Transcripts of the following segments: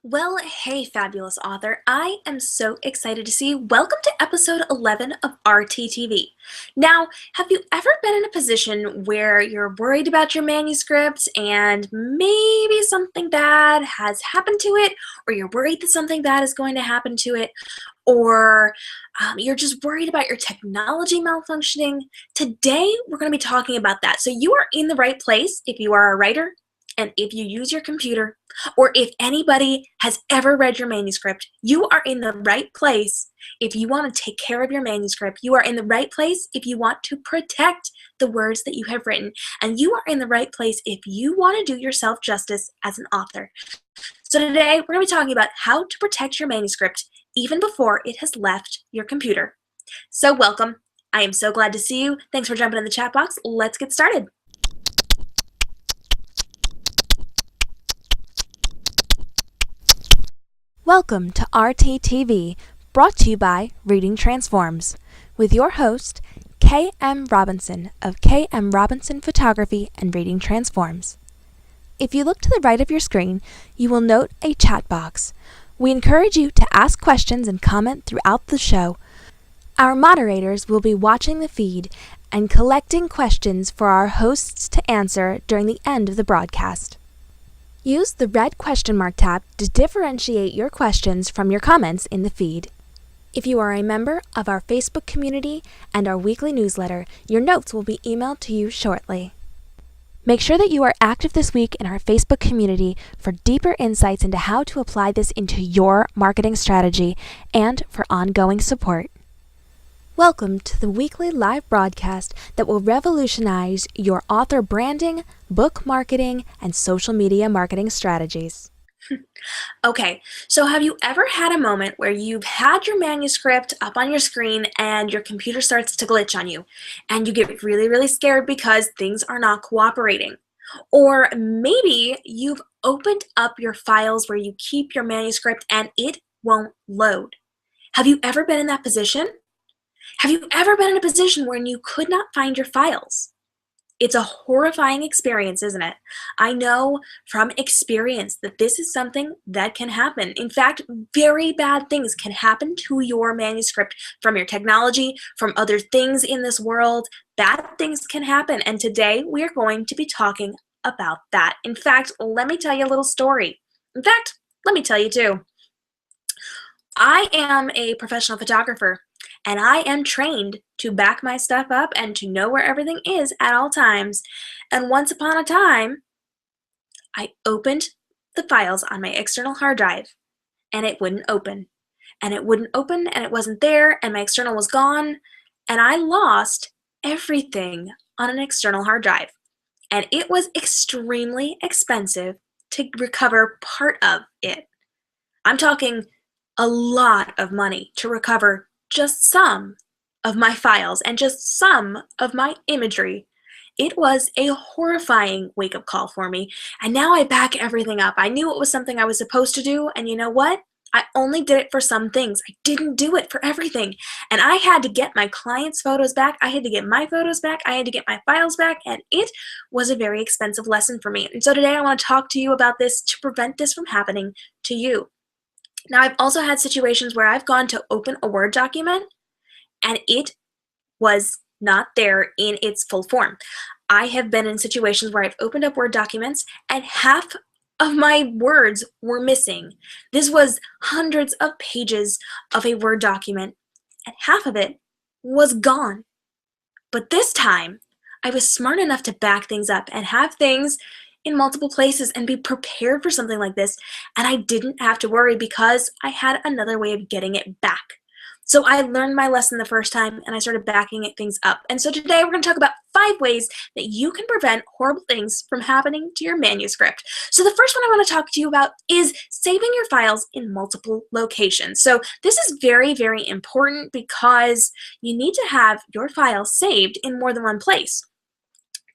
Well, hey, fabulous author. I am so excited to see you. Welcome to episode 11 of RTTV. Now, have you ever been in a position where you're worried about your manuscript and maybe something bad has happened to it, or you're worried that something bad is going to happen to it, or you're just worried about your technology malfunctioning? Today, we're going to be talking about that. So, you are in the right place if you are a writer and if you use your computer, or if anybody has ever read your manuscript, you are in the right place if you want to take care of your manuscript. You are in the right place if you want to protect the words that you have written. And you are in the right place if you want to do yourself justice as an author. So today, we're going to be talking about how to protect your manuscript even before it has left your computer. So welcome. I am so glad to see you. Thanks for jumping in the chat box. Let's get started. Welcome to RTTV, brought to you by Reading Transforms, with your host, K.M. Robinson of K.M. Robinson Photography and Reading Transforms. If you look to the right of your screen, you will note a chat box. We encourage you to ask questions and comment throughout the show. Our moderators will be watching the feed and collecting questions for our hosts to answer during the end of the broadcast. Use the red question mark tab to differentiate your questions from your comments in the feed. If you are a member of our Facebook community and our weekly newsletter, your notes will be emailed to you shortly. Make sure that you are active this week in our Facebook community for deeper insights into how to apply this into your marketing strategy and for ongoing support. Welcome to the weekly live broadcast that will revolutionize your author branding, book marketing, and social media marketing strategies. Okay, so have you ever had a moment where you've had your manuscript up on your screen and your computer starts to glitch on you and you get really, really scared because things are not cooperating? Or maybe you've opened up your files where you keep your manuscript and it won't load. Have you ever been in that position? Have you ever been in a position where you could not find your files? It's a horrifying experience, isn't it? I know from experience that this is something that can happen. In fact, very bad things can happen to your manuscript from your technology, from other things in this world. Bad things can happen, and today we are going to be talking about that. In fact, let me tell you a little story. In fact, let me tell you two. I am a professional photographer, and I am trained to back my stuff up and to know where everything is at all times. And once upon a time, I opened the files on my external hard drive, and it wouldn't open. And it wouldn't open, and it wasn't there, and my external was gone, and I lost everything on an external hard drive. And it was extremely expensive to recover part of it. I'm talking a lot of money to recover just some of my files and just some of my imagery. It was a horrifying wake-up call for me, and now I back everything up. I knew it was something I was supposed to do, and you know what? I only did it for some things. I didn't do it for everything. And I had to get my clients' photos back. I had to get my photos back. I had to get my files back, and it was a very expensive lesson for me. And so today I want to talk to you about this to prevent this from happening to you. Now, I've also had situations where I've gone to open a Word document and it was not there in its full form. I have been in situations where I've opened up Word documents and half of my words were missing. This was hundreds of pages of a Word document and half of it was gone. But this time, I was smart enough to back things up and have things in multiple places and be prepared for something like this, and I didn't have to worry because I had another way of getting it back. So I learned my lesson the first time and I started backing things up. And so today we're going to talk about 5 ways that you can prevent horrible things from happening to your manuscript. So the first one I want to talk to you about is saving your files in multiple locations. So this is very, very important because you need to have your files saved in more than one place.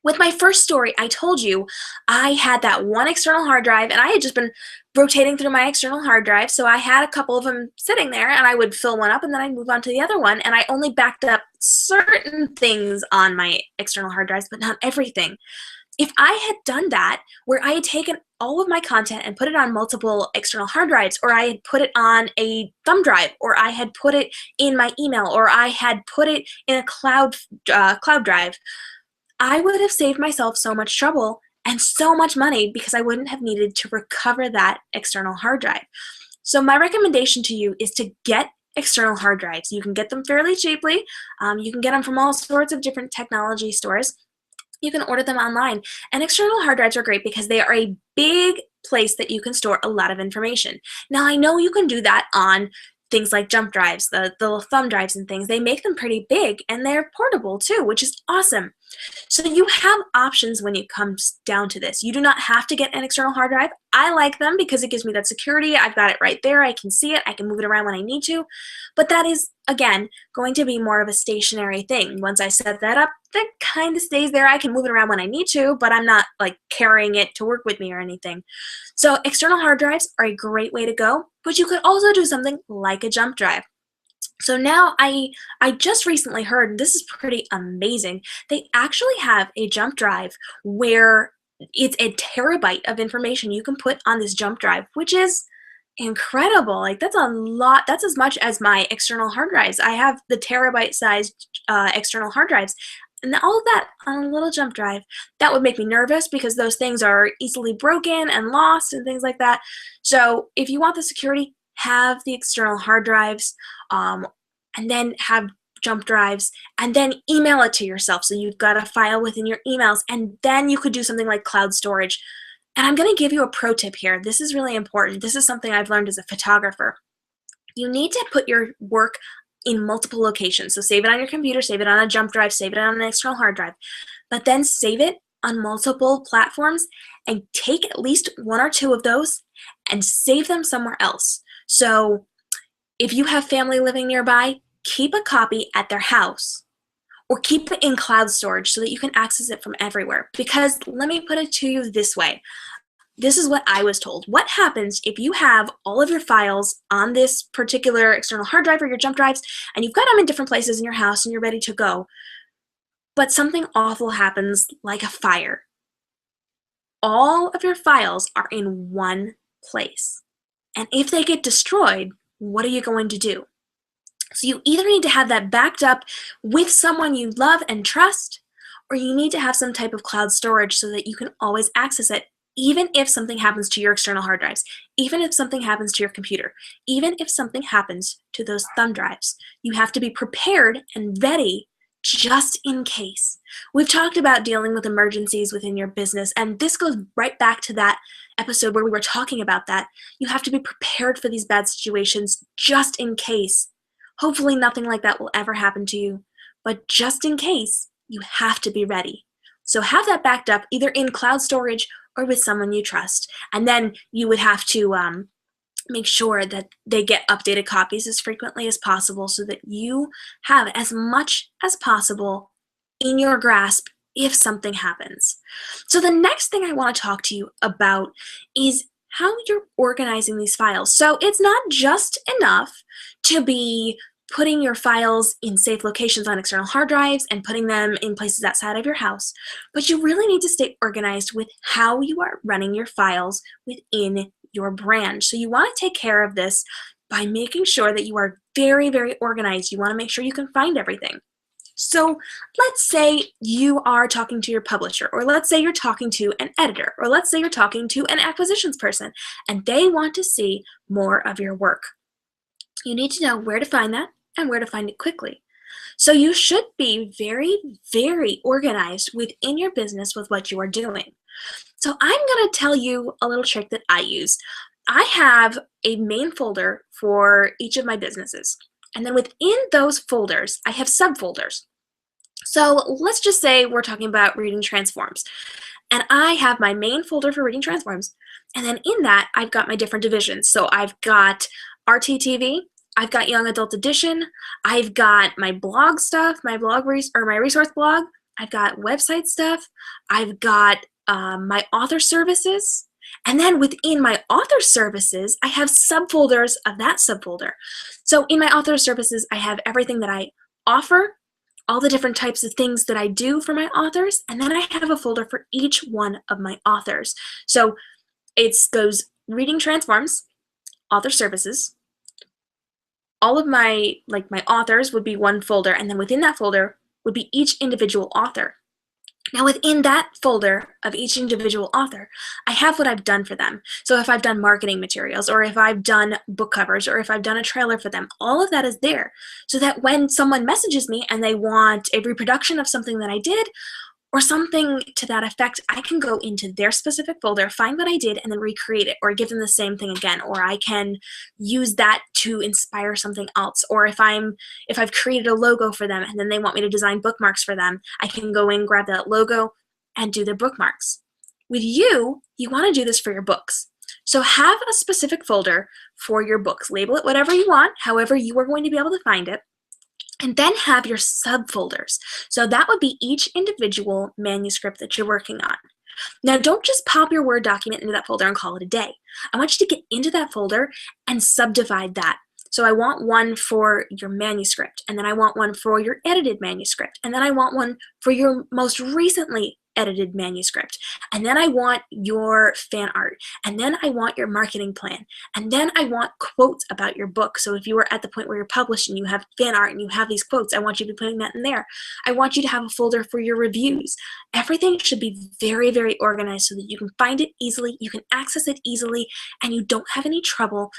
With my first story, I told you I had that one external hard drive, and I had just been rotating through my external hard drive, so I had a couple of them sitting there, and I would fill one up, and then I'd move on to the other one, and I only backed up certain things on my external hard drives, but not everything. If I had done that, where I had taken all of my content and put it on multiple external hard drives, or I had put it on a thumb drive, or I had put it in my email, or I had put it in a cloud drive, I would have saved myself so much trouble and so much money because I wouldn't have needed to recover that external hard drive. So my recommendation to you is to get external hard drives. You can get them fairly cheaply. You can get them from all sorts of different technology stores. You can order them online. And external hard drives are great because they are a big place that you can store a lot of information. Now, I know you can do that on things like jump drives, the little thumb drives and things. They make them pretty big and they're portable too, which is awesome. So you have options when it comes down to this. You do not have to get an external hard drive. I like them because it gives me that security. I've got it right there. I can see it. I can move it around when I need to. But that is, again, going to be more of a stationary thing. Once I set that up, that kind of stays there. I can move it around when I need to, but I'm not like carrying it to work with me or anything. So external hard drives are a great way to go, but you could also do something like a jump drive. So now I just recently heard, this is pretty amazing, they actually have a jump drive where it's a terabyte of information you can put on this jump drive, which is incredible. Like that's a lot. That's as much as my external hard drives. I have the terabyte sized external hard drives. And all of that on a little jump drive. That would make me nervous because those things are easily broken and lost and things like that. So if you want the security, have the external hard drives, and then have jump drives, and then email it to yourself. So you've got a file within your emails, and then you could do something like cloud storage. And I'm going to give you a pro tip here. This is really important. This is something I've learned as a photographer. You need to put your work in multiple locations. So save it on your computer, save it on a jump drive, save it on an external hard drive, but then save it on multiple platforms and take at least one or two of those and save them somewhere else. So if you have family living nearby, keep a copy at their house or keep it in cloud storage so that you can access it from everywhere. Because let me put it to you this way. This is what I was told. What happens if you have all of your files on this particular external hard drive or your jump drives, and you've got them in different places in your house and you're ready to go, but something awful happens like a fire? All of your files are in one place. And if they get destroyed, what are you going to do? So you either need to have that backed up with someone you love and trust, or you need to have some type of cloud storage so that you can always access it, even if something happens to your external hard drives, even if something happens to your computer, even if something happens to those thumb drives. You have to be prepared and ready just in case. We've talked about dealing with emergencies within your business, and this goes right back to that episode where we were talking about that. You have to be prepared for these bad situations just in case. Hopefully nothing like that will ever happen to you, but just in case, you have to be ready. So have that backed up either in cloud storage or with someone you trust. And then you would have to make sure that they get updated copies as frequently as possible so that you have as much as possible in your grasp if something happens. So the next thing I want to talk to you about is how you're organizing these files. So it's not just enough to be putting your files in safe locations on external hard drives and putting them in places outside of your house, but you really need to stay organized with how you are running your files within your brand. So you want to take care of this by making sure that you are very, very organized. You want to make sure you can find everything. So let's say you are talking to your publisher, or let's say you're talking to an editor, or let's say you're talking to an acquisitions person, and they want to see more of your work. You need to know where to find that and where to find it quickly. So you should be very, very organized within your business with what you are doing. So I'm going to tell you a little trick that I use. I have a main folder for each of my businesses. And then within those folders, I have subfolders. So let's just say we're talking about Reading Transforms. And I have my main folder for Reading Transforms. And then in that, I've got my different divisions. So I've got RTTV, I've got Young Adult Edition, I've got my blog stuff, my resource blog, I've got website stuff, I've got my author services, and then within my author services, I have subfolders of that subfolder. So in my author services, I have everything that I offer all the different types of things that I do for my authors, and then I have a folder for each one of my authors. So it goes Reading Transforms, Author Services. All of my authors would be one folder, and then within that folder would be each individual author. Now within that folder of each individual author, I have what I've done for them. So if I've done marketing materials, or if I've done book covers, or if I've done a trailer for them, all of that is there. So that when someone messages me and they want a reproduction of something that I did, or something to that effect, I can go into their specific folder, find what I did, and then recreate it, or give them the same thing again, or I can use that to inspire something else. Or if I've created a logo for them and then they want me to design bookmarks for them, I can go in, grab that logo, and do their bookmarks. With you want to do this for your books. So have a specific folder for your books. Label it whatever you want, however you are going to be able to find it. And then have your subfolders. So that would be each individual manuscript that you're working on. Now, don't just pop your Word document into that folder and call it a day. I want you to get into that folder and subdivide that. So I want one for your manuscript, and then I want one for your edited manuscript, and then I want one for your most recently edited manuscript, and then I want your fan art, and then I want your marketing plan, and then I want quotes about your book. So if you are at the point where you're published and you have fan art and you have these quotes, I want you to be putting that in there. I want you to have a folder for your reviews. Everything should be very, very organized so that you can find it easily, you can access it easily, and you don't have any trouble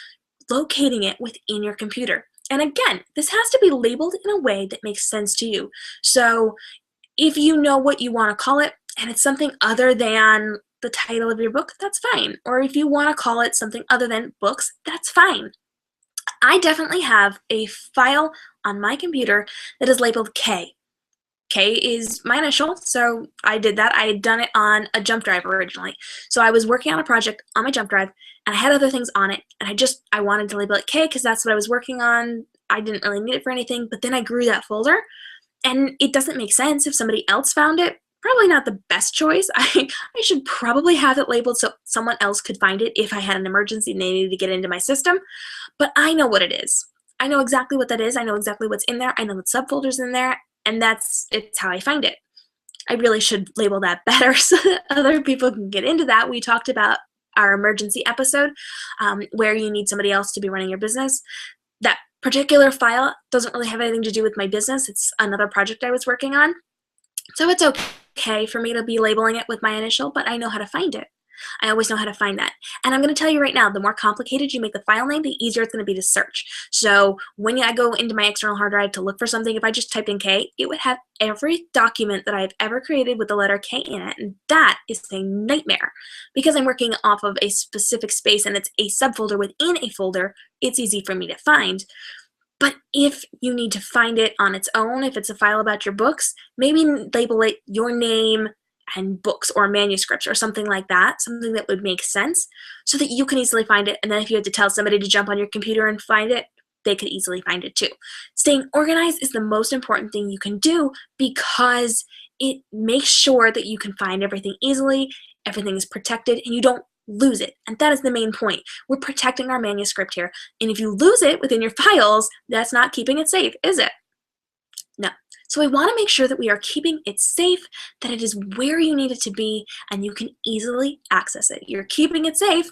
locating it within your computer. And again, this has to be labeled in a way that makes sense to you. So if you know what you want to call it and it's something other than the title of your book, that's fine. Or if you want to call it something other than books, that's fine. I definitely have a file on my computer that is labeled K. K is my initial, so I did that. I had done it on a jump drive originally. So I was working on a project on my jump drive, and I had other things on it, and I wanted to label it K because that's what I was working on. I didn't really need it for anything, but then I grew that folder, and it doesn't make sense if somebody else found it. Probably not the best choice. I should probably have it labeled so someone else could find it if I had an emergency and they needed to get into my system, but I know what it is. I know exactly what that is. I know exactly what's in there. I know what subfolders in there, and it's how I find it. I really should label that better so that other people can get into that. We talked about our emergency episode where you need somebody else to be running your business. That particular file doesn't really have anything to do with my business. It's another project I was working on. So it's okay for me to be labeling it with my initial, but I know how to find it. I always know how to find that. And I'm going to tell you right now, the more complicated you make the file name, the easier it's going to be to search. So when I go into my external hard drive to look for something, if I just typed in K, it would have every document that I've ever created with the letter K in it. And that is a nightmare. Because I'm working off of a specific space and it's a subfolder within a folder, it's easy for me to find. But if you need to find it on its own, if it's a file about your books, maybe label it your name and books or manuscripts or something like that, something that would make sense so that you can easily find it. And then if you had to tell somebody to jump on your computer and find it, they could easily find it too. Staying organized is the most important thing you can do because it makes sure that you can find everything easily, everything is protected, and you don't lose it. And that is the main point. We're protecting our manuscript here. And if you lose it within your files, that's not keeping it safe, is it? No. So we want to make sure that we are keeping it safe, that it is where you need it to be, and you can easily access it. You're keeping it safe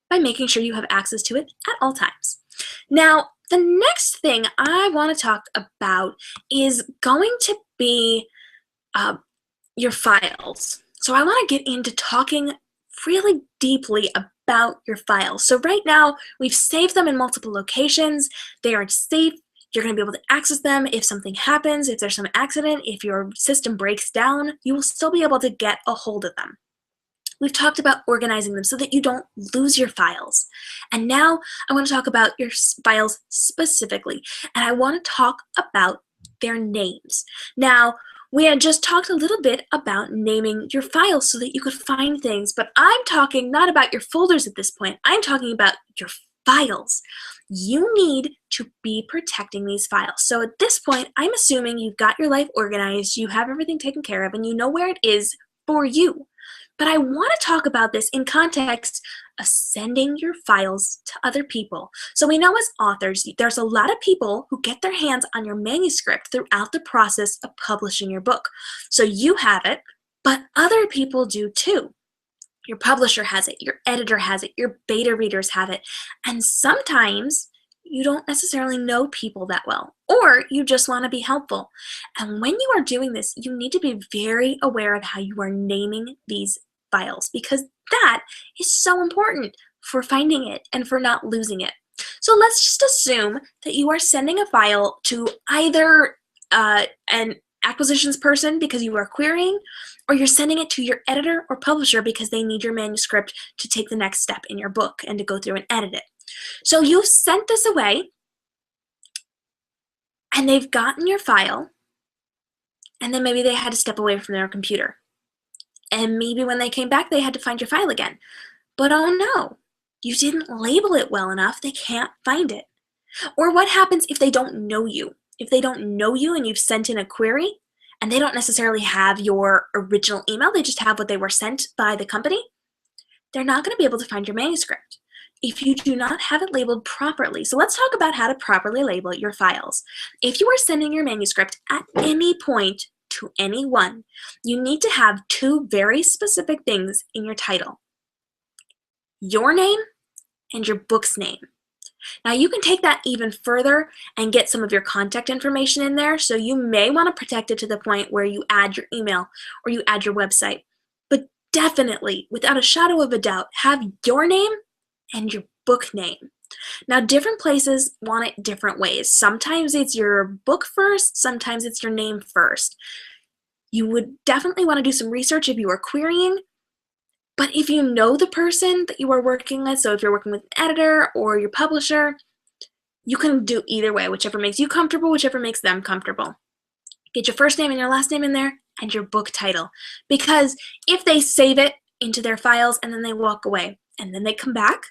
by making sure you have access to it at all times. Now, the next thing I want to talk about is going to be your files. So I want to get into talking really deeply about your files. So right now, we've saved them in multiple locations. They are safe. You're going to be able to access them if something happens, if there's some accident, if your system breaks down, you will still be able to get a hold of them. We've talked about organizing them so that you don't lose your files. And now I want to talk about your files specifically, and I want to talk about their names. Now, we had just talked a little bit about naming your files so that you could find things, but I'm talking not about your folders at this point. I'm talking about your files. You need to be protecting these files. So at this point, I'm assuming you've got your life organized, you have everything taken care of, and you know where it is for you. But I want to talk about this in context of sending your files to other people. So we know as authors, there's a lot of people who get their hands on your manuscript throughout the process of publishing your book. So you have it, but other people do too. Your publisher has it, your editor has it, your beta readers have it, and sometimes you don't necessarily know people that well, or you just want to be helpful. And when you are doing this, you need to be very aware of how you are naming these files, because that is so important for finding it and for not losing it. So let's just assume that you are sending a file to either an acquisitions person because you are querying, or you're sending it to your editor or publisher because they need your manuscript to take the next step in your book and to go through and edit it. So you've sent this away, and they've gotten your file, and then maybe they had to step away from their computer. And maybe when they came back, they had to find your file again. But oh no, you didn't label it well enough, they can't find it. Or what happens if they don't know you? If they don't know you and you've sent in a query, and they don't necessarily have your original email, they just have what they were sent by the company, they're not going to be able to find your manuscript if you do not have it labeled properly. So let's talk about how to properly label your files. If you are sending your manuscript at any point to anyone, you need to have two very specific things in your title: your name and your book's name. Now you can take that even further and get some of your contact information in there, so you may want to protect it to the point where you add your email or you add your website. But definitely, without a shadow of a doubt, have your name and your book name. Now different places want it different ways. Sometimes it's your book first, sometimes it's your name first. You would definitely want to do some research if you are querying. But if you know the person that you are working with, so if you're working with an editor or your publisher, you can do either way, whichever makes you comfortable, whichever makes them comfortable. Get your first name and your last name in there and your book title. Because if they save it into their files and then they walk away and then they come back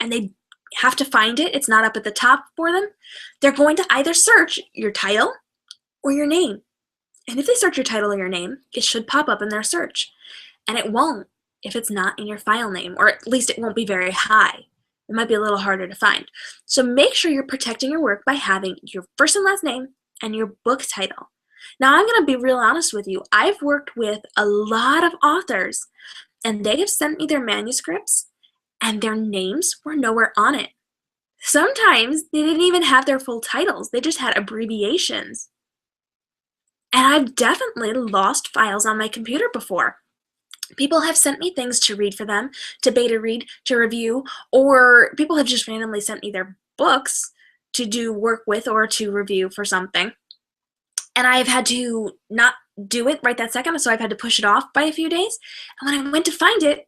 and they have to find it, it's not up at the top for them, they're going to either search your title or your name. And if they search your title or your name, it should pop up in their search. And it won't if it's not in your file name, or at least it won't be very high. It might be a little harder to find. So make sure you're protecting your work by having your first and last name and your book title. Now I'm going to be real honest with you. I've worked with a lot of authors, and they have sent me their manuscripts and their names were nowhere on it. Sometimes they didn't even have their full titles. They just had abbreviations. And I've definitely lost files on my computer before. People have sent me things to read for them, to beta read, to review, or people have just randomly sent me their books to do work with or to review for something. And I've had to not do it right that second, so I've had to push it off by a few days. And when I went to find it,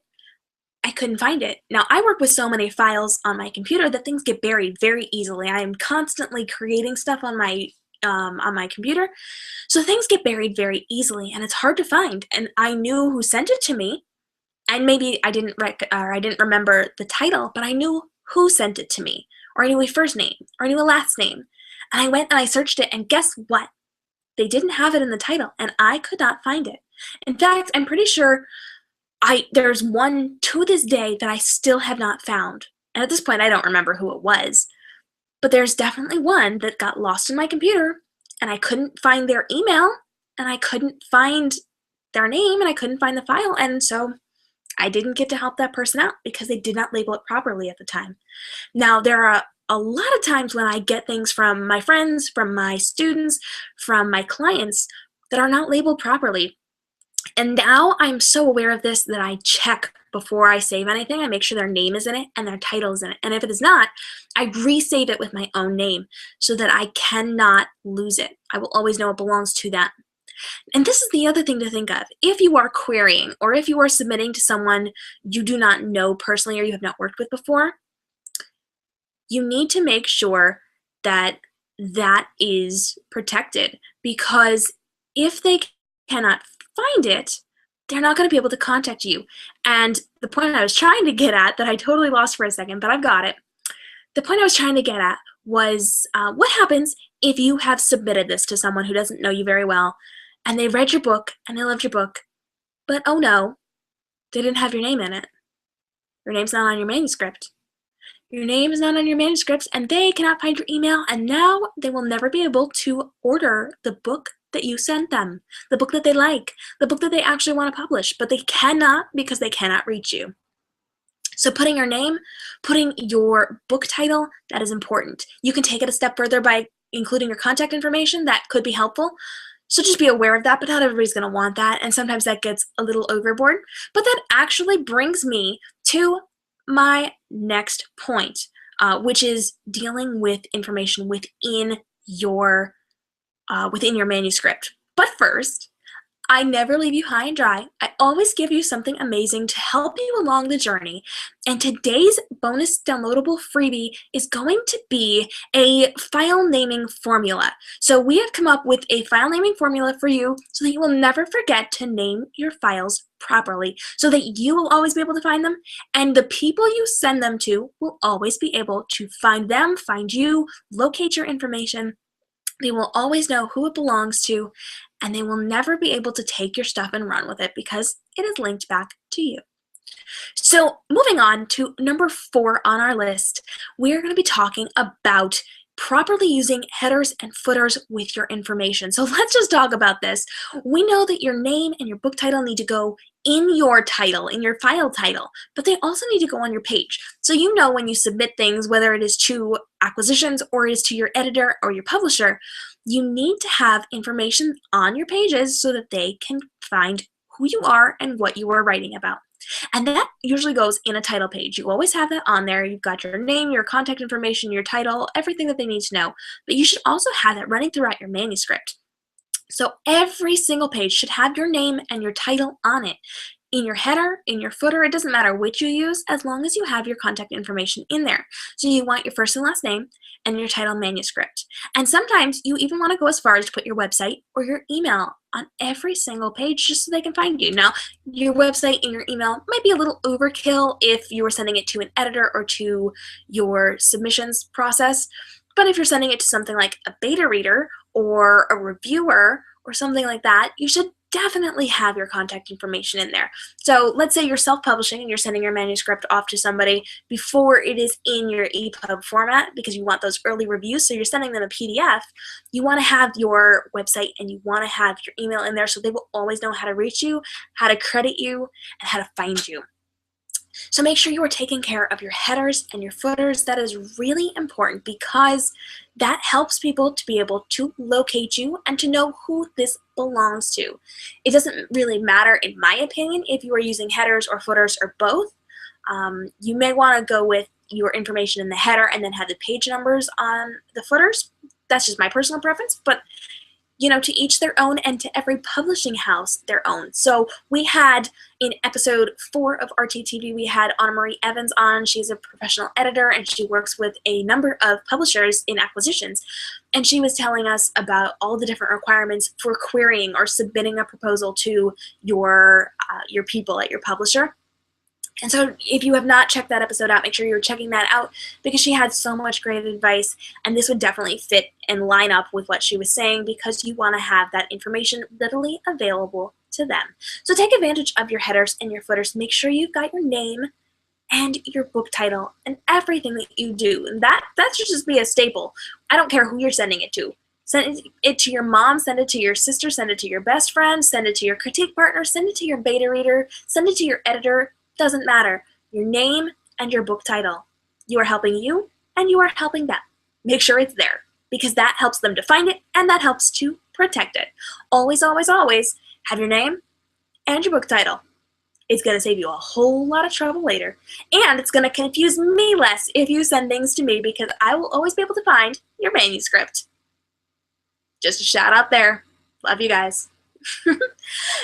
I couldn't find it. Now, I work with so many files on my computer that things get buried very easily. I am constantly creating stuff on my computer, so things get buried very easily, and it's hard to find. And I knew who sent it to me, and maybe I didn't remember the title, but I knew who sent it to me, or I knew a first name, or I knew a last name. And I went and I searched it, and guess what? They didn't have it in the title, and I could not find it. In fact, I'm pretty sure there's one to this day that I still have not found. And at this point, I don't remember who it was. But there's definitely one that got lost in my computer, and I couldn't find their email, and I couldn't find their name, and I couldn't find the file, and so I didn't get to help that person out because they did not label it properly at the time. Now, there are a lot of times when I get things from my friends, from my students, from my clients that are not labeled properly. And now I'm so aware of this that I check before I save anything. I make sure their name is in it and their title is in it. And if it is not, I resave it with my own name so that I cannot lose it. I will always know it belongs to them. And this is the other thing to think of. If you are querying or if you are submitting to someone you do not know personally or you have not worked with before, you need to make sure that that is protected, because if they cannot find it, they're not going to be able to contact you. And the point I was trying to get at, that I totally lost for a second, but I've got it. The point I was trying to get at was what happens if you have submitted this to someone who doesn't know you very well, and they read your book and they loved your book, but oh no, They didn't have your name in it. Your name's not on your manuscript. Your name is not on your manuscripts, and they cannot find your email, and now they will never be able to order the book that you sent them, the book that they like, the book that they actually want to publish, but they cannot because they cannot reach you. So putting your name, putting your book title, that is important. You can take it a step further by including your contact information. That could be helpful. So just be aware of that, but not everybody's going to want that, and sometimes that gets a little overboard. But that actually brings me to my next point, which is dealing with information within your manuscript. But first, I never leave you high and dry. I always give you something amazing to help you along the journey. And today's bonus downloadable freebie is going to be a file naming formula. So we have come up with a file naming formula for you so that you will never forget to name your files properly, so that you will always be able to find them, and the people you send them to will always be able to find them, find you, locate your information. They will always know who it belongs to, and they will never be able to take your stuff and run with it because it is linked back to you. So moving on to number 4 on our list, we're going to be talking about properly using headers and footers with your information. So let's just talk about this. We know that your name and your book title need to go in your title, in your file title, but they also need to go on your page. So you know when you submit things, whether it is to acquisitions or it is to your editor or your publisher, you need to have information on your pages so that they can find who you are and what you are writing about. And that usually goes in a title page. You always have that on there. You've got your name, your contact information, your title, everything that they need to know. But you should also have that running throughout your manuscript. So every single page should have your name and your title on it. In your header, in your footer, it doesn't matter which you use as long as you have your contact information in there. So you want your first and last name and your title manuscript. And sometimes you even want to go as far as to put your website or your email on every single page just so they can find you. Now, your website and your email might be a little overkill if you were sending it to an editor or to your submissions process. But if you're sending it to something like a beta reader or a reviewer or something like that, you should definitely have your contact information in there. So let's say you're self-publishing and you're sending your manuscript off to somebody before it is in your EPUB format because you want those early reviews, so you're sending them a PDF. You want to have your website and you want to have your email in there so they will always know how to reach you, how to credit you, and how to find you. So make sure you are taking care of your headers and your footers. That is really important because that helps people to be able to locate you and to know who this belongs to. It doesn't really matter, in my opinion, if you are using headers or footers or both. You may want to go with your information in the header and then have the page numbers on the footers. That's just my personal preference, but you know, to each their own, and to every publishing house their own. So we had in episode 4 of RTTV, we had Anna Marie Evans on. She's a professional editor and she works with a number of publishers in acquisitions. And she was telling us about all the different requirements for querying or submitting a proposal to your people at your publisher. And so if you have not checked that episode out, make sure you're checking that out because she had so much great advice, and this would definitely fit and line up with what she was saying because you want to have that information readily available to them. So take advantage of your headers and your footers. Make sure you've got your name and your book title and everything that you do. And that should just be a staple. I don't care who you're sending it to. Send it to your mom, send it to your sister, send it to your best friend, send it to your critique partner, send it to your beta reader, send it to your editor. Doesn't matter. Your name and your book title. You are helping you and you are helping them. Make sure it's there because that helps them to find it and that helps to protect it. Always, always, always have your name and your book title. It's going to save you a whole lot of trouble later, and it's going to confuse me less if you send things to me because I will always be able to find your manuscript. Just a shout out there. Love you guys.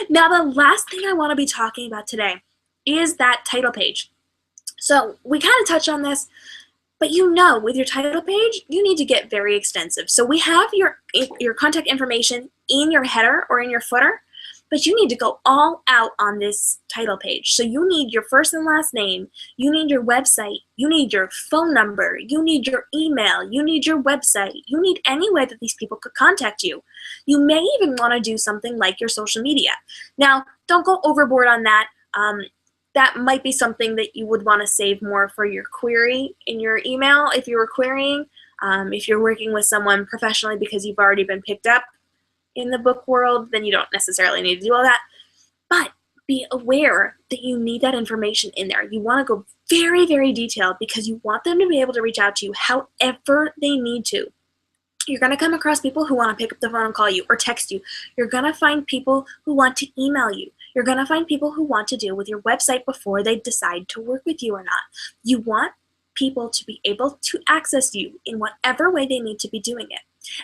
Now, the last thing I want to be talking about today is that title page. So we kind of touched on this, but you know, with your title page, you need to get very extensive. So we have your contact information in your header or in your footer, but you need to go all out on this title page. So you need your first and last name, you need your website, you need your phone number, you need your email, you need your website, you need any way that these people could contact you. You may even want to do something like your social media. Now, don't go overboard on that. that might be something that you would want to save more for your query in your email if you were querying. If you're working with someone professionally because you've already been picked up in the book world, then you don't necessarily need to do all that. But be aware that you need that information in there. You want to go very, very detailed because you want them to be able to reach out to you however they need to. You're going to come across people who want to pick up the phone and call you or text you. You're going to find people who want to email you. You're going to find people who want to deal with your website before they decide to work with you or not. You want people to be able to access you in whatever way they need to be doing it.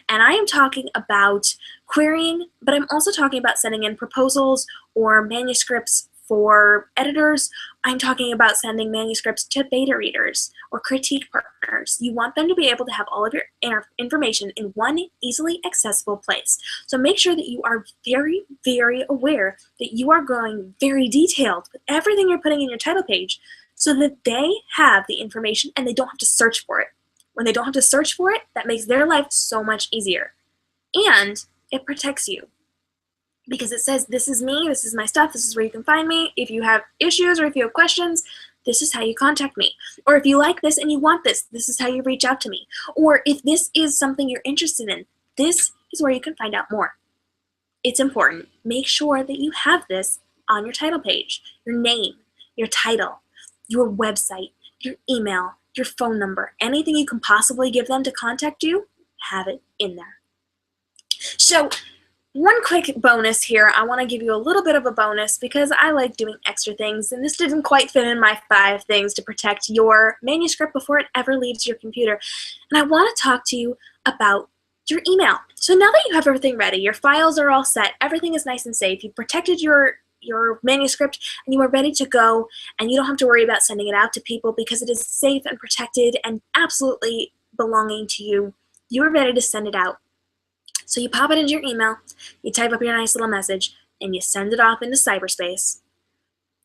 And I am talking about querying, but I'm also talking about sending in proposals or manuscripts for editors. I'm talking about sending manuscripts to beta readers or critique partners. You want them to be able to have all of your information in one easily accessible place. So make sure that you are very, very aware that you are going very detailed with everything you're putting in your title page so that they have the information and they don't have to search for it. When they don't have to search for it, that makes their life so much easier. And it protects you because it says, this is me, this is my stuff, this is where you can find me. If you have issues or if you have questions, this is how you contact me. Or if you like this and you want this, this is how you reach out to me. Or if this is something you're interested in, this is where you can find out more. It's important. Make sure that you have this on your title page, your name, your title, your website, your email, your phone number, anything you can possibly give them to contact you, have it in there. So one quick bonus here, I want to give you a little bit of a bonus because I like doing extra things, and this didn't quite fit in my 5 things to protect your manuscript before it ever leaves your computer. And I want to talk to you about your email. So now that you have everything ready, your files are all set, everything is nice and safe, you've protected your manuscript and you are ready to go, and you don't have to worry about sending it out to people because it is safe and protected and absolutely belonging to you. You are ready to send it out. So you pop it into your email, you type up your nice little message, and you send it off into cyberspace.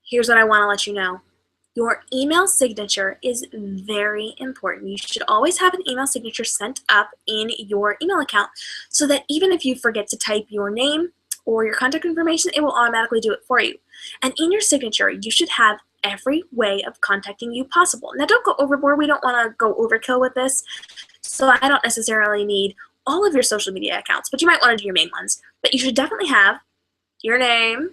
Here's what I want to let you know. Your email signature is very important. You should always have an email signature sent up in your email account so that even if you forget to type your name or your contact information, it will automatically do it for you. And in your signature, you should have every way of contacting you possible. Now, don't go overboard. We don't want to go overkill with this. So I don't necessarily need all of your social media accounts, but you might want to do your main ones. But you should definitely have your name.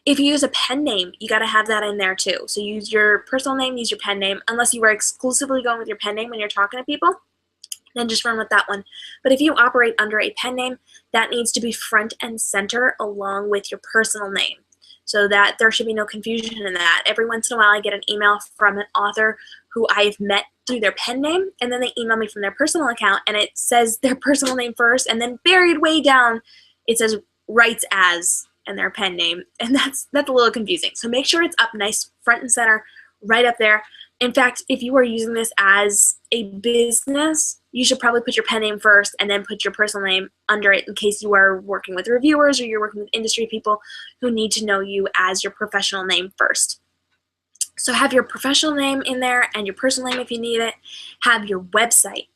If you use a pen name, you got to have that in there too. So use your personal name, use your pen name, unless you are exclusively going with your pen name when you're talking to people, then just run with that one. But if you operate under a pen name, that needs to be front and center along with your personal name so that there should be no confusion in that. Every once in a while I get an email from an author who I've met through their pen name, and then they email me from their personal account, and it says their personal name first, and then buried way down it says writes as and their pen name, and that's a little confusing. So make sure it's up nice front and center, right up there. In fact, if you are using this as a business, you should probably put your pen name first and then put your personal name under it in case you are working with reviewers or you're working with industry people who need to know you as your professional name first. So have your professional name in there and your personal name if you need it. Have your website.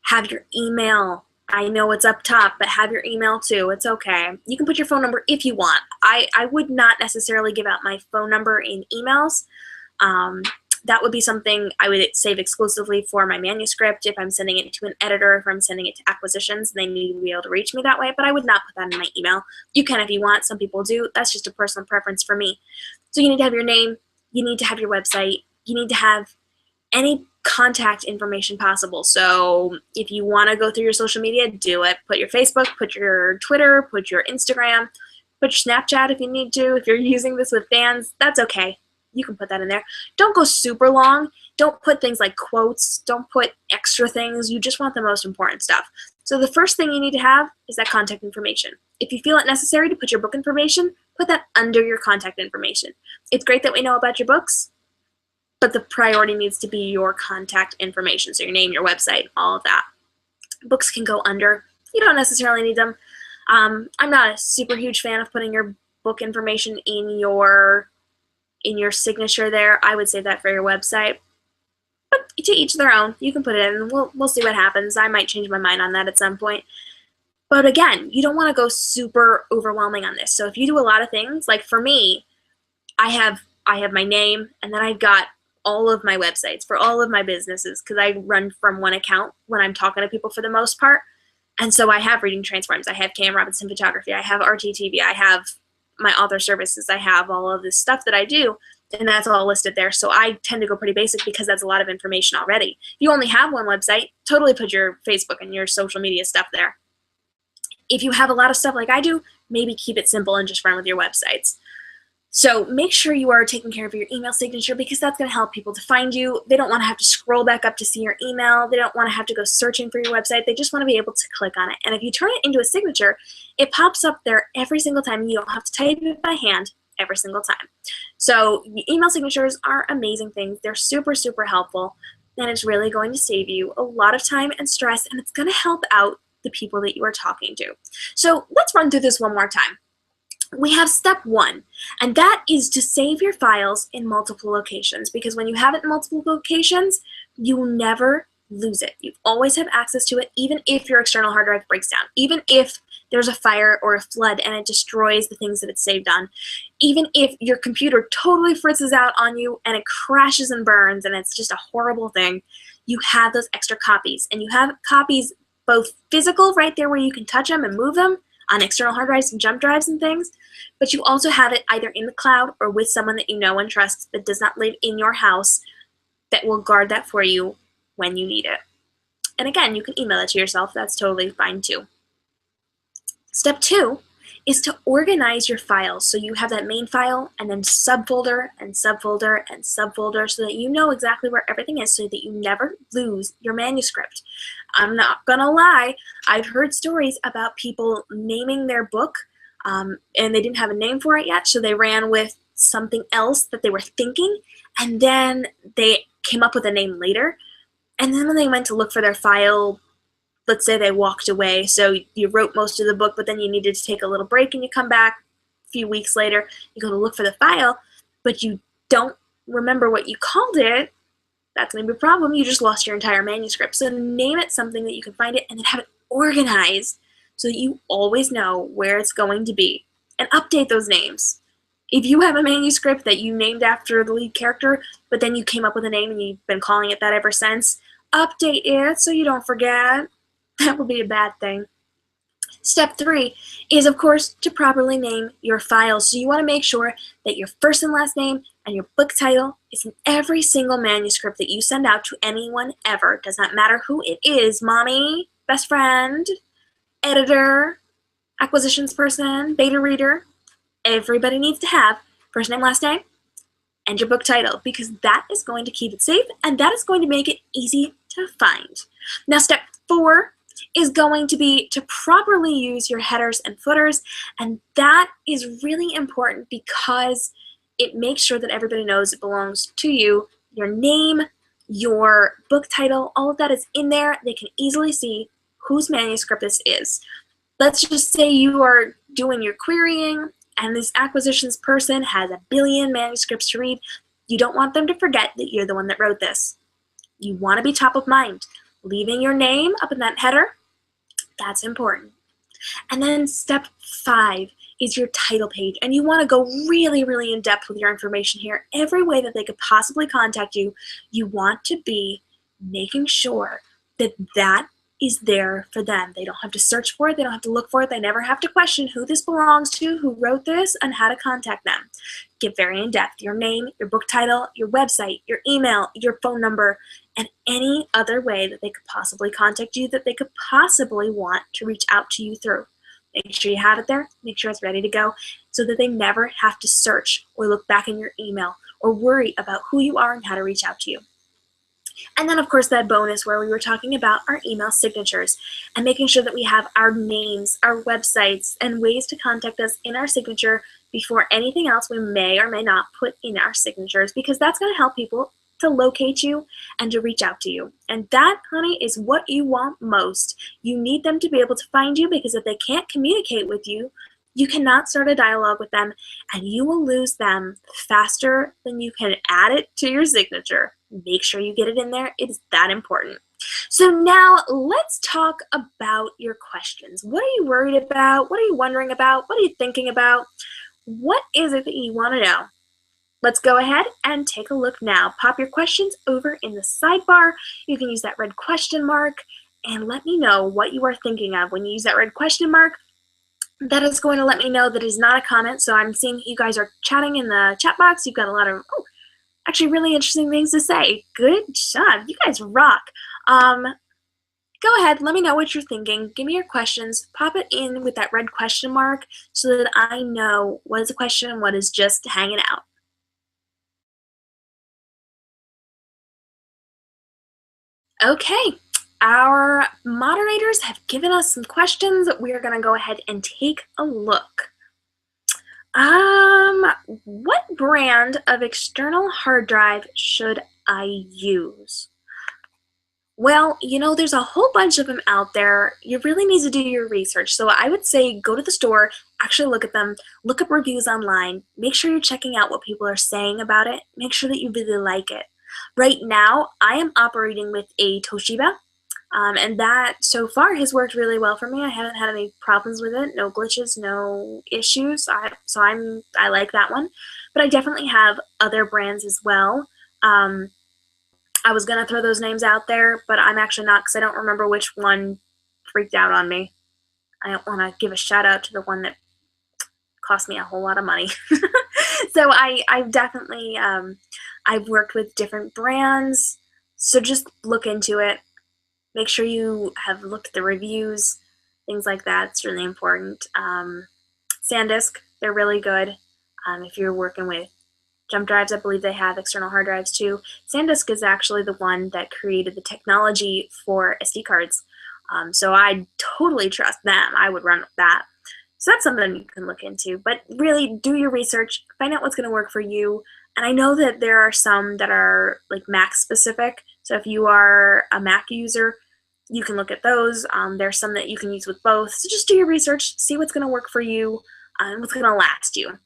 Have your email. I know it's up top, but have your email too. It's okay. You can put your phone number if you want. I would not necessarily give out my phone number in emails. That would be something I would save exclusively for my manuscript if I'm sending it to an editor, if I'm sending it to acquisitions, they need to be able to reach me that way, but I would not put that in my email. You can if you want. Some people do. That's just a personal preference for me. So you need to have your name. You need to have your website. You need to have any contact information possible. So if you want to go through your social media, do it. Put your Facebook, put your Twitter, put your Instagram, put your Snapchat if you need to. If you're using this with fans, that's okay. You can put that in there. Don't go super long. Don't put things like quotes. Don't put extra things. You just want the most important stuff. So the first thing you need to have is that contact information. If you feel it necessary to put your book information, put that under your contact information. It's great that we know about your books, but the priority needs to be your contact information. So your name, your website, all of that. Books can go under. You don't necessarily need them. I'm not a super huge fan of putting your book information in your signature there. I would save that for your website. But to each their own. You can put it in. We'll see what happens. I might change my mind on that at some point. But again, you don't want to go super overwhelming on this. So if you do a lot of things, like for me, I have I have my name, and then I've got all of my websites for all of my businesses because I run from one account when I'm talking to people for the most part. And so I have Reading Transforms, I have KM Robinson Photography, I have RTTV, I have my author services, I have all of this stuff that I do, and that's all listed there. So I tend to go pretty basic because that's a lot of information already. If you only have one website, totally put your Facebook and your social media stuff there. If you have a lot of stuff like I do, maybe keep it simple and just run with your websites. So make sure you are taking care of your email signature because that's going to help people to find you. They don't want to have to scroll back up to see your email. They don't want to have to go searching for your website. They just want to be able to click on it. And if you turn it into a signature, it pops up there every single time. You don't have to type it by hand every single time. So email signatures are amazing things. They're super, super helpful. And it's really going to save you a lot of time and stress. And it's going to help out the people that you are talking to. So let's run through this one more time. We have step 1, and that is to save your files in multiple locations, because when you have it in multiple locations, you will never lose it. You always have access to it, even if your external hard drive breaks down, even if there's a fire or a flood and it destroys the things that it's saved on, even if your computer totally fritzes out on you and it crashes and burns and it's just a horrible thing, you have those extra copies, and you have copies both physical right there where you can touch them and move them, on external hard drives and jump drives and things, but you also have it either in the cloud or with someone that you know and trust that does not live in your house that will guard that for you when you need it. And again, you can email it to yourself. That's totally fine too. Step 2 is to organize your files. So you have that main file and then subfolder and subfolder and subfolder so that you know exactly where everything is so that you never lose your manuscript. I'm not gonna lie, I've heard stories about people naming their book and they didn't have a name for it yet, so they ran with something else that they were thinking, and then they came up with a name later, and then when they went to look for their file, let's say they walked away, so you wrote most of the book, but then you needed to take a little break and you come back a few weeks later, you go to look for the file, but you don't remember what you called it, that's going to be a problem. You just lost your entire manuscript. So name it something that you can find it and then have it organized so that you always know where it's going to be. And update those names. If you have a manuscript that you named after the lead character, but then you came up with a name and you've been calling it that ever since, update it so you don't forget. That would be a bad thing. Step 3 is, of course, to properly name your files. So you want to make sure that your first and last name and your book title is in every single manuscript that you send out to anyone ever. It does not matter who it is, mommy, best friend, editor, acquisitions person, beta reader. Everybody needs to have first name, last name, and your book title, because that is going to keep it safe and that is going to make it easy to find. Now, step 4 is going to be to properly use your headers and footers, and that is really important because it makes sure that everybody knows it belongs to you. Your name, your book title, all of that is in there. They can easily see whose manuscript this is. Let's just say you are doing your querying and this acquisitions person has a billion manuscripts to read. You don't want them to forget that you're the one that wrote this. You want to be top of mind. Leaving your name up in that header, that's important. And then step 5 is your title page. And you want to go really, really in depth with your information here. Every way that they could possibly contact you, you want to be making sure that that is there for them. They don't have to search for it. They don't have to look for it. They never have to question who this belongs to, who wrote this, and how to contact them. Get very in depth. Your name, your book title, your website, your email, your phone number, and any other way that they could possibly contact you, that they could possibly want to reach out to you through. Make sure you have it there. Make sure it's ready to go so that they never have to search or look back in your email or worry about who you are and how to reach out to you. And then, of course, that bonus where we were talking about our email signatures and making sure that we have our names, our websites, and ways to contact us in our signature before anything else we may or may not put in our signatures, because that's going to help people to locate you and to reach out to you. And that, honey, is what you want most. You need them to be able to find you, because if they can't communicate with you, you cannot start a dialogue with them, and you will lose them faster than you can add it to your signature. Make sure you get it in there. It is that important. So now let's talk about your questions. What are you worried about? What are you wondering about? What are you thinking about? What is it that you want to know? let's go ahead and take a look now. Pop your questions over in the sidebar. You can use that red question mark and let me know what you are thinking of. When you use that red question mark, that is going to let me know that it is not a comment. So I'm seeing you guys are chatting in the chat box. You've got a lot of actually really interesting things to say. Good job. You guys rock. Go ahead, let me know what you're thinking. Give me your questions. Pop it in with that red question mark so that I know what is a question and what is just hanging out. Okay, our moderators have given us some questions. We are going to go ahead and take a look. What brand of external hard drive should I use? Well, there's a whole bunch of them out there. You really need to do your research. So I would say go to the store, actually look at them, look up reviews online, make sure you're checking out what people are saying about it, make sure that you really like it. Right now, I am operating with a Toshiba, and that so far has worked really well for me. I haven't had any problems with it, no glitches, no issues. I like that one, but I definitely have other brands as well. I was going to throw those names out there, but I'm actually not because I don't remember which one freaked out on me. I don't want to give a shout out to the one that cost me a whole lot of money. So I've definitely, I've worked with different brands, so just look into it. Make sure you have looked at the reviews, things like that. It's really important. SanDisk, they're really good if you're working with jump drives. I believe they have external hard drives too. SanDisk is actually the one that created the technology for SD cards. So I totally trust them. I would run with that. So that's something you can look into. But really, do your research. Find out what's going to work for you. And I know that there are some that are like Mac specific. So if you are a Mac user, you can look at those. There's some that you can use with both. So just do your research. See what's going to work for you and what's going to last you.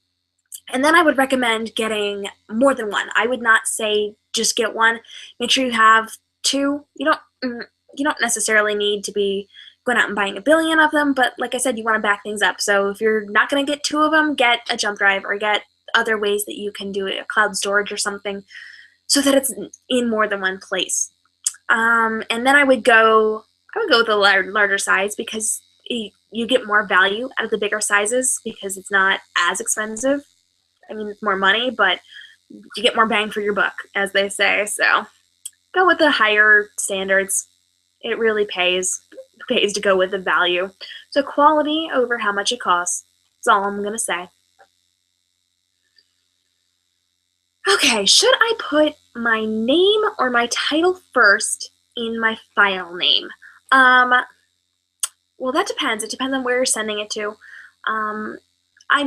And then I would recommend getting more than one. I would not say just get one. Make sure you have two. You don't necessarily need to be going out and buying a billion of them, but like I said, you want to back things up. So if you're not going to get two of them, get a jump drive or get other ways that you can do it, a cloud storage or something, so that it's in more than one place. And then I would go with the larger size because you get more value out of the bigger sizes because it's not as expensive. I mean, it's more money, but you get more bang for your buck, as they say. So go with the higher standards. It really pays. It pays to go with the value. So quality over how much it costs. That's all I'm going to say. Okay, should I put my name or my title first in my file name? Well, that depends. It depends on where you're sending it to. I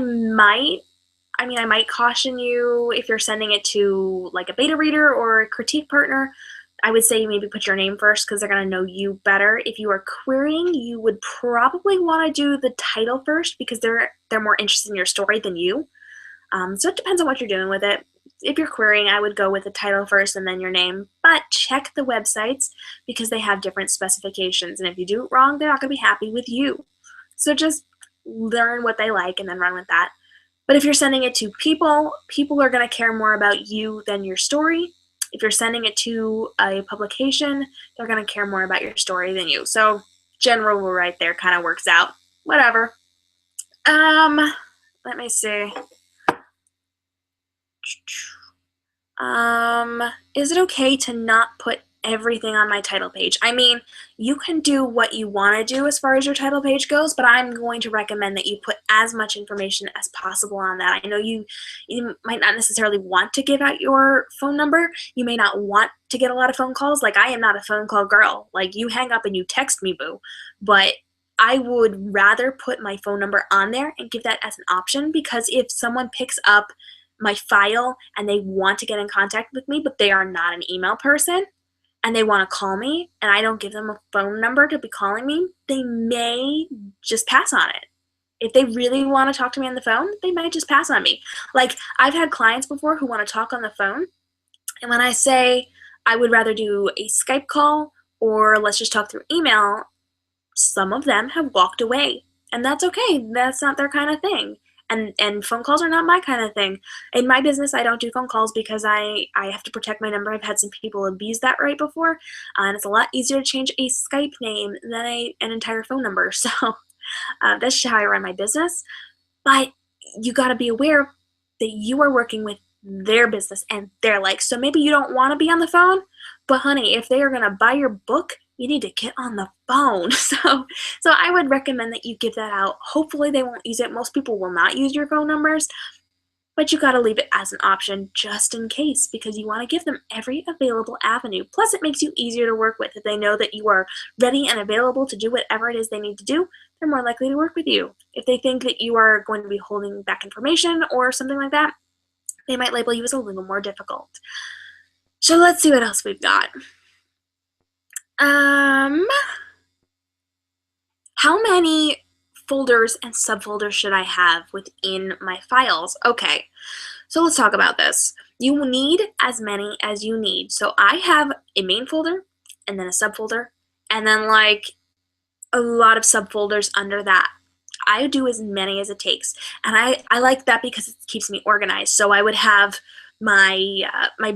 might caution you if you're sending it to like a beta reader or a critique partner. I would say maybe put your name first because they're going to know you better. If you are querying, you would probably want to do the title first because they're more interested in your story than you. So it depends on what you're doing with it. If you're querying, I would go with the title first and then your name. But check the websites because they have different specifications. And if you do it wrong, they're not going to be happy with you. So just learn what they like and then run with that. But if you're sending it to people are going to care more about you than your story. If you're sending it to a publication, they're going to care more about your story than you. So general rule right there kind of works out. Whatever. Let me see. Is it okay to not put everything on my title page? I mean, you can do what you want to do as far as your title page goes, but I'm going to recommend that you put as much information as possible on that. I know you might not necessarily want to give out your phone number. You may not want to get a lot of phone calls. Like, I am not a phone call girl. Like, you hang up and you text me, boo. But I would rather put my phone number on there and give that as an option, because if someone picks up my file and they want to get in contact with me, but they are not an email person, and they want to call me, and I don't give them a phone number to be calling me, they may just pass on it. If they really want to talk to me on the phone, they might just pass on me. Like, I've had clients before who want to talk on the phone, and when I say I would rather do a Skype call or let's just talk through email, some of them have walked away, and that's okay. That's not their kind of thing. And phone calls are not my kind of thing. In my business, I don't do phone calls because I have to protect my number. I've had some people abuse that right before, and it's a lot easier to change a Skype name than an entire phone number. So that's just how I run my business. But you got to be aware that you are working with their business and their likes. So maybe you don't want to be on the phone, but honey, if they are going to buy your book, you need to get on the phone. So I would recommend that you give that out. Hopefully they won't use it. Most people will not use your phone numbers, but you got to leave it as an option just in case, because you want to give them every available avenue. Plus, it makes you easier to work with. If they know that you are ready and available to do whatever it is they need to do, they're more likely to work with you. If they think that you are going to be holding back information or something like that, they might label you as a little more difficult. So let's see what else we've got. How many folders and subfolders should I have within my files? Okay, so let's talk about this. You need as many as you need. So I have a main folder and then a subfolder and then like a lot of subfolders under that. I do as many as it takes, and I like that because it keeps me organized. So I would have my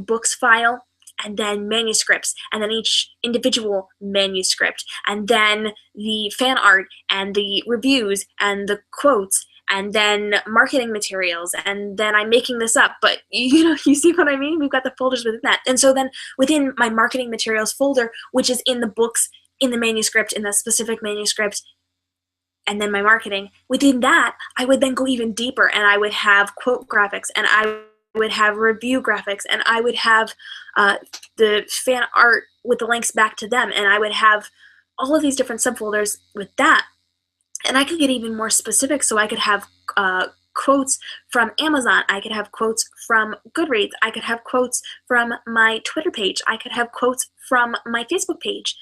books file, and then manuscripts, and then each individual manuscript, and then the fan art, and the reviews, and the quotes, and then marketing materials, and then I'm making this up, but you see what I mean? We've got the folders within that. And so then within my marketing materials folder, which is in the books, in the manuscript, in the specific manuscript, and then my marketing, within that, I would then go even deeper, and I would have quote graphics, and I would have review graphics, and I would have the fan art with the links back to them, and I would have all of these different subfolders with that. And I could get even more specific, so I could have quotes from Amazon, I could have quotes from Goodreads, I could have quotes from my Twitter page, I could have quotes from my Facebook page.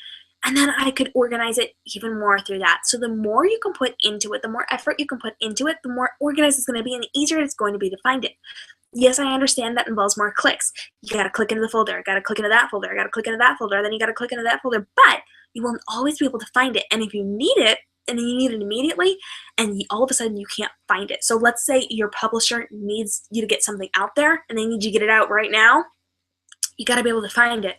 And then I could organize it even more through that. So the more you can put into it, the more effort you can put into it, the more organized it's going to be and the easier it's going to be to find it. Yes, I understand that involves more clicks. You got to click into the folder, got to click into that folder, got to click into that folder, then you got to click into that folder, but you won't always be able to find it. And if you need it, and then you need it immediately, and all of a sudden you can't find it. So let's say your publisher needs you to get something out there, and they need you to get it out right now. You got to be able to find it.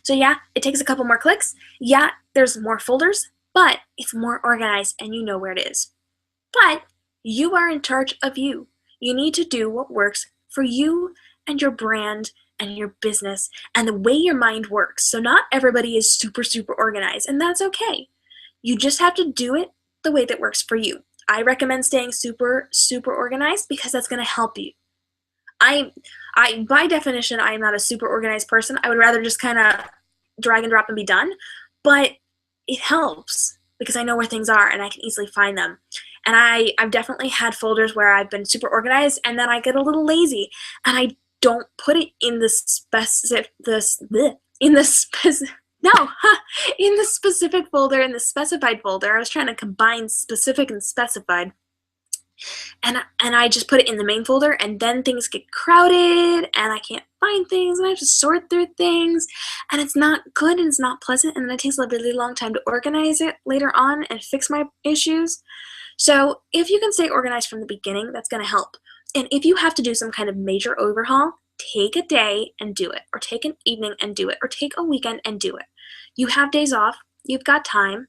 So yeah, it takes a couple more clicks. Yeah, there's more folders, but it's more organized and you know where it is. But you are in charge of you. You need to do what works for you and your brand and your business and the way your mind works. So not everybody is super, super organized, and that's okay. You just have to do it the way that works for you. I recommend staying super, super organized because that's going to help you. I by definition, I am not a super organized person. I would rather just kind of drag and drop and be done, but it helps because I know where things are and I can easily find them. And I've definitely had folders where I've been super organized and then I get a little lazy and I don't put it in the specific folder, in the specified folder. I was trying to combine specific and specified. And I just put it in the main folder, and then things get crowded and I can't find things and I have to sort through things and it's not good and it's not pleasant, and then it takes a really long time to organize it later on and fix my issues. So if you can stay organized from the beginning, that's going to help. And if you have to do some kind of major overhaul, take a day and do it, or take an evening and do it, or take a weekend and do it. You have days off, you've got time,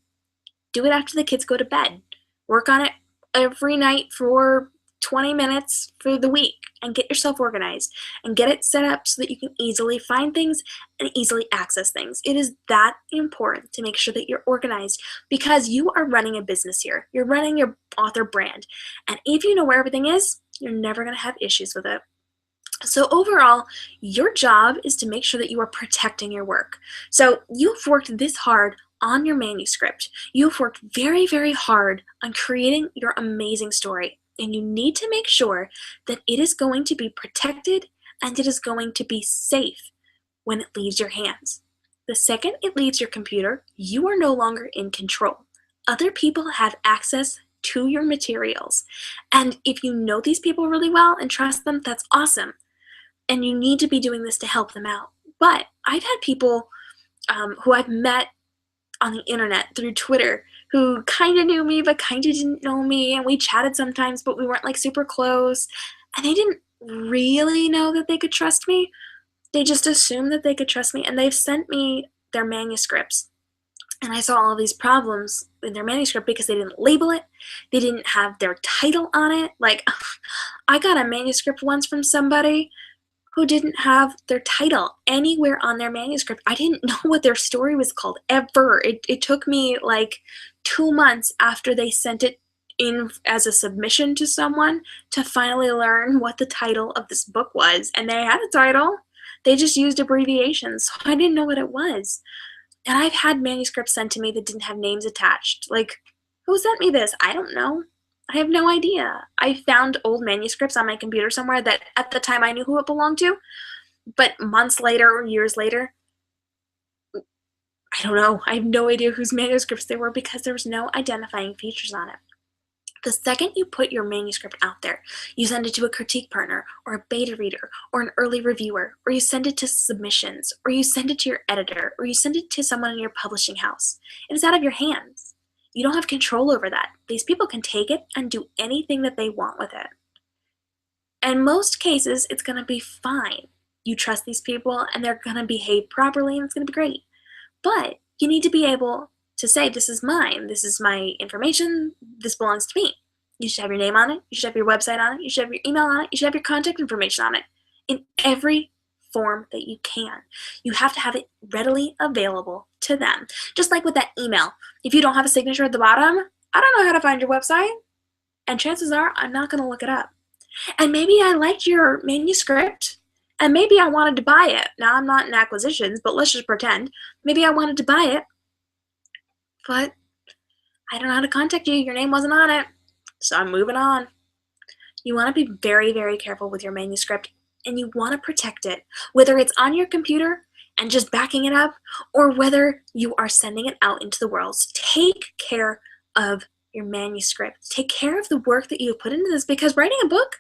do it after the kids go to bed. Work on it every night for 20 minutes for the week and get yourself organized and get it set up so that you can easily find things and easily access things. It is that important to make sure that you're organized because you are running a business here. You're running your author brand. And if you know where everything is, you're never going to have issues with it. So overall, your job is to make sure that you are protecting your work. So you've worked this hard on your manuscript. You've worked very, very hard on creating your amazing story, and you need to make sure that it is going to be protected and it is going to be safe when it leaves your hands. The second it leaves your computer, you are no longer in control. Other people have access to your materials, and if you know these people really well and trust them, that's awesome, and you need to be doing this to help them out. But I've had people who I've met on the internet through Twitter who kind of knew me but kind of didn't know me, and we chatted sometimes, but we weren't like super close, and they didn't really know that they could trust me. They just assumed that they could trust me, and they've sent me their manuscripts. And I saw all these problems in their manuscript because they didn't label it. They didn't have their title on it. Like, I got a manuscript once from somebody who didn't have their title anywhere on their manuscript. I didn't know what their story was called ever. It took me like 2 months after they sent it in as a submission to someone to finally learn what the title of this book was. And they had a title. They just used abbreviations, so I didn't know what it was. And I've had manuscripts sent to me that didn't have names attached. Like, who sent me this? I don't know. I have no idea. I found old manuscripts on my computer somewhere that at the time I knew who it belonged to, but months later or years later, I don't know. I have no idea whose manuscripts they were because there was no identifying features on it. The second you put your manuscript out there, you send it to a critique partner or a beta reader or an early reviewer, or you send it to submissions, or you send it to your editor, or you send it to someone in your publishing house. It is out of your hands. You don't have control over that. These people can take it and do anything that they want with it. In most cases, it's going to be fine. You trust these people and they're going to behave properly and it's going to be great. But you need to be able to say, this is mine, this is my information, this belongs to me. You should have your name on it, you should have your website on it, you should have your email on it, you should have your contact information on it in every form that you can. You have to have it readily available to them. Just like with that email. If you don't have a signature at the bottom, I don't know how to find your website, and chances are I'm not going to look it up. And maybe I liked your manuscript, and maybe I wanted to buy it. Now, I'm not in acquisitions, but let's just pretend. Maybe I wanted to buy it, but I don't know how to contact you. Your name wasn't on it, so I'm moving on. You want to be very, very careful with your manuscript, and you want to protect it, whether it's on your computer and just backing it up, or whether you are sending it out into the world. So take care of your manuscript. Take care of the work that you put into this, because writing a book,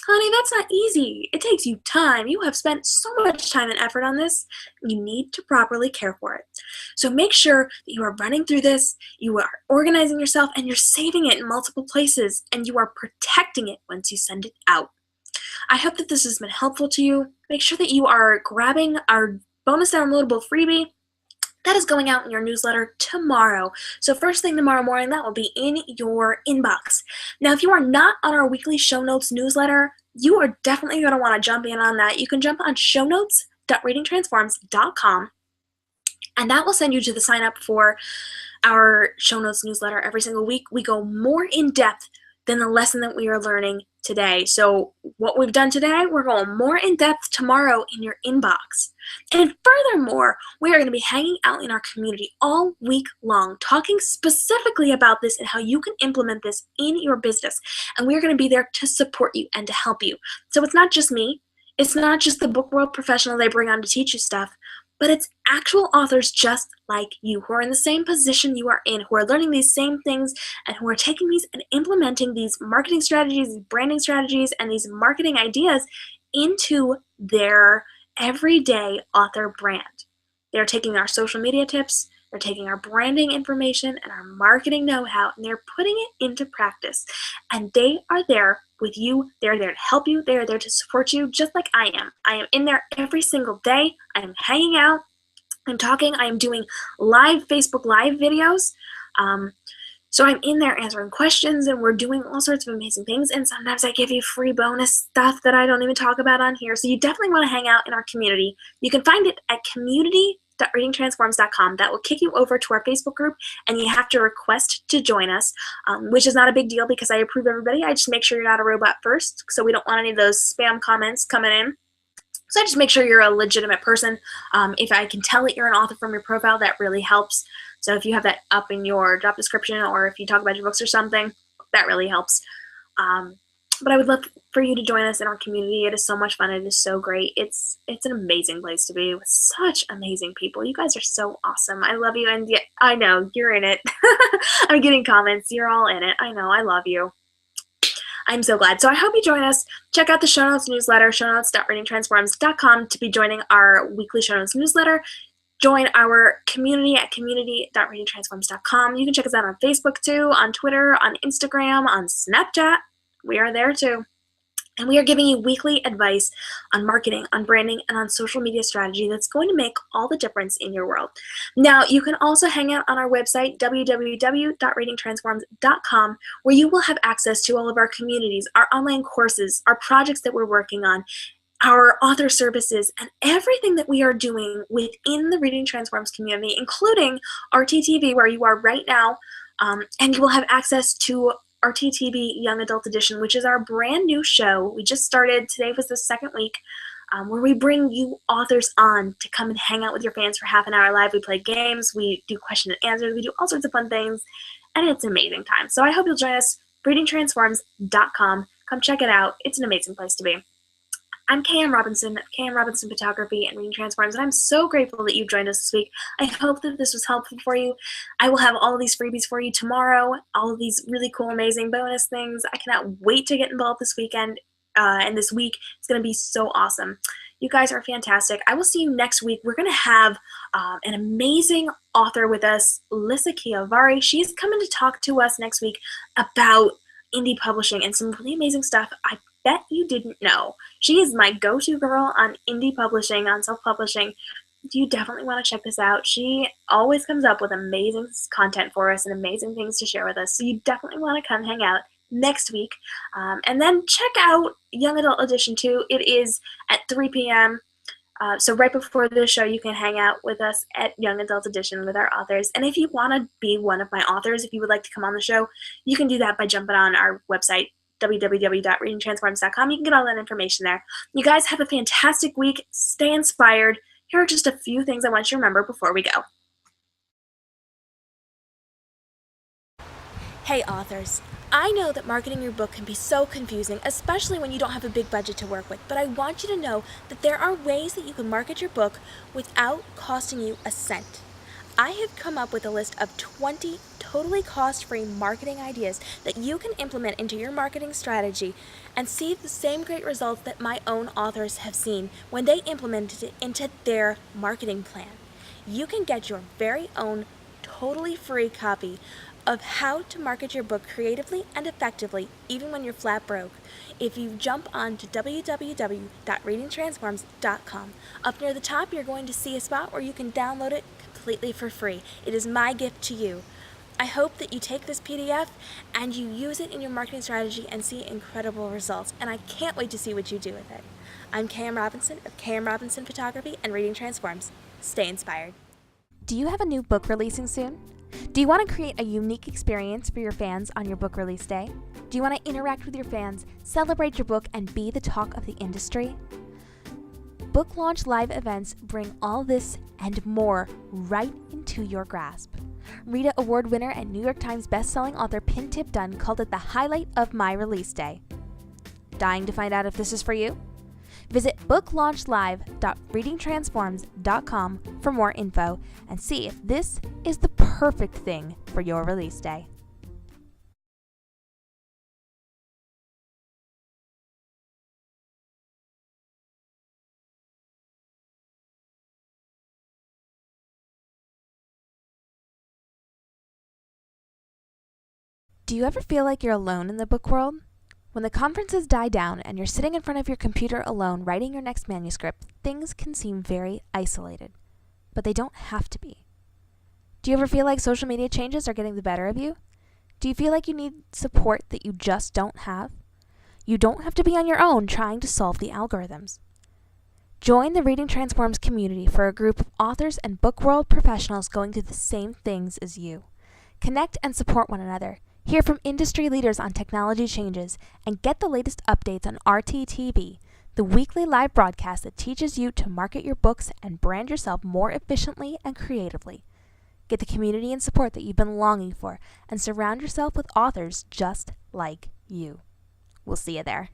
honey, that's not easy. It takes you time. You have spent so much time and effort on this. You need to properly care for it. So make sure that you are running through this, you are organizing yourself, and you're saving it in multiple places, and you are protecting it once you send it out. I hope that this has been helpful to you. Make sure that you are grabbing our bonus downloadable freebie. That is going out in your newsletter tomorrow. So first thing tomorrow morning, that will be in your inbox. Now, if you are not on our weekly show notes newsletter, you are definitely going to want to jump in on that. You can jump on shownotes.readingtransforms.com, and that will send you to the sign up for our show notes newsletter every single week. We go more in depth than the lesson that we are learning today. So what we've done today, we're going more in depth tomorrow in your inbox. And furthermore, we are going to be hanging out in our community all week long, talking specifically about this and how you can implement this in your business. And we are going to be there to support you and to help you. So it's not just me. It's not just the book world professional they bring on to teach you stuff, but it's actual authors just like you who are in the same position you are in, who are learning these same things, and who are taking these and implementing these marketing strategies, these branding strategies, and these marketing ideas into their everyday author brand. They're taking our social media tips, they're taking our branding information and our marketing know-how, and they're putting it into practice. And they are there with you. They're there to help you. They're there to support you, just like I am. I am in there every single day. I am hanging out. I'm talking. I am doing live Facebook Live videos. So I'm in there answering questions, and we're doing all sorts of amazing things. And sometimes I give you free bonus stuff that I don't even talk about on here. So you definitely want to hang out in our community. You can find it at community.readingtransforms.com. That will kick you over to our Facebook group, and you have to request to join us, which is not a big deal because I approve everybody. I just make sure you're not a robot first, so we don't want any of those spam comments coming in. So I just make sure you're a legitimate person. If I can tell that you're an author from your profile, that really helps. So if you have that up in your job description, or if you talk about your books or something, that really helps. But I would love for you to join us in our community. It is so much fun. It is so great. It's an amazing place to be with such amazing people. You guys are so awesome. I love you, and yeah, I know you're in it. I'm getting comments. You're all in it. I know. I love you. I'm so glad. So I hope you join us. Check out the show notes newsletter, shownotes.readingtransforms.com, to be joining our weekly show notes newsletter. join our community at community.readingtransforms.com. You can check us out on Facebook too, on Twitter, on Instagram, on Snapchat. We are there too. And we are giving you weekly advice on marketing, on branding, and on social media strategy that's going to make all the difference in your world. Now, you can also hang out on our website, www.readingtransforms.com, where you will have access to all of our communities, our online courses, our projects that we're working on, our author services, and everything that we are doing within the Reading Transforms community, including RTTV, where you are right now, and you will have access to RTTV Young Adult Edition, which is our brand new show. We just started, today was the second week, where we bring you authors on to come and hang out with your fans for half an hour live. We play games, we do question and answers, we do all sorts of fun things, and it's an amazing time. So I hope you'll join us, readingtransforms.com. Come check it out. It's an amazing place to be. I'm KM Robinson of KM Robinson Photography and Reading Transforms, and I'm so grateful that you've joined us this week. I hope that this was helpful for you. I will have all of these freebies for you tomorrow, all of these really cool, amazing bonus things. I cannot wait to get involved this weekend and this week. It's going to be so awesome. You guys are fantastic. I will see you next week. We're going to have an amazing author with us, Lissa Chiavari. She's coming to talk to us next week about indie publishing and some really amazing stuff I bet you didn't know. She is my go-to girl on indie publishing, on self-publishing. You definitely want to check this out. She always comes up with amazing content for us and amazing things to share with us. So you definitely want to come hang out next week. And then check out Young Adult Edition 2. It is at 3 p.m. So right before the show, you can hang out with us at Young Adult Edition with our authors. And if you want to be one of my authors, if you would like to come on the show, you can do that by jumping on our website, www.readingtransforms.com. You can get all that information there. You guys have a fantastic week. Stay inspired. Here are just a few things I want you to remember before we go. Hey authors, I know that marketing your book can be so confusing, especially when you don't have a big budget to work with, but I want you to know that there are ways that you can market your book without costing you a cent. I have come up with a list of 20 totally cost-free marketing ideas that you can implement into your marketing strategy and see the same great results that my own authors have seen when they implemented it into their marketing plan. You can get your very own totally free copy of how to market your book creatively and effectively even when you're flat broke if you jump on to www.readingtransforms.com. Up near the top, you're going to see a spot where you can download it completely for free. It is my gift to you. I hope that you take this PDF and you use it in your marketing strategy and see incredible results, and I can't wait to see what you do with it. I'm KM Robinson of KM Robinson Photography and Reading Transforms. Stay inspired. Do you have a new book releasing soon? Do you want to create a unique experience for your fans on your book release day? Do you want to interact with your fans, celebrate your book, and be the talk of the industry? Book launch live events bring all this and more right into your grasp. Rita Award winner and New York Times bestselling author Pin Tip Dunn called it the highlight of my release day. Dying to find out if this is for you? Visit booklaunchlive.readingtransforms.com for more info and see if this is the perfect thing for your release day. Do you ever feel like you're alone in the book world? When the conferences die down and you're sitting in front of your computer alone writing your next manuscript, things can seem very isolated. But they don't have to be. Do you ever feel like social media changes are getting the better of you? Do you feel like you need support that you just don't have? You don't have to be on your own trying to solve the algorithms. Join the Reading Transforms community for a group of authors and book world professionals going through the same things as you. Connect and support one another. Hear from industry leaders on technology changes, and get the latest updates on RTTV, the weekly live broadcast that teaches you to market your books and brand yourself more efficiently and creatively. Get the community and support that you've been longing for, and surround yourself with authors just like you. We'll see you there.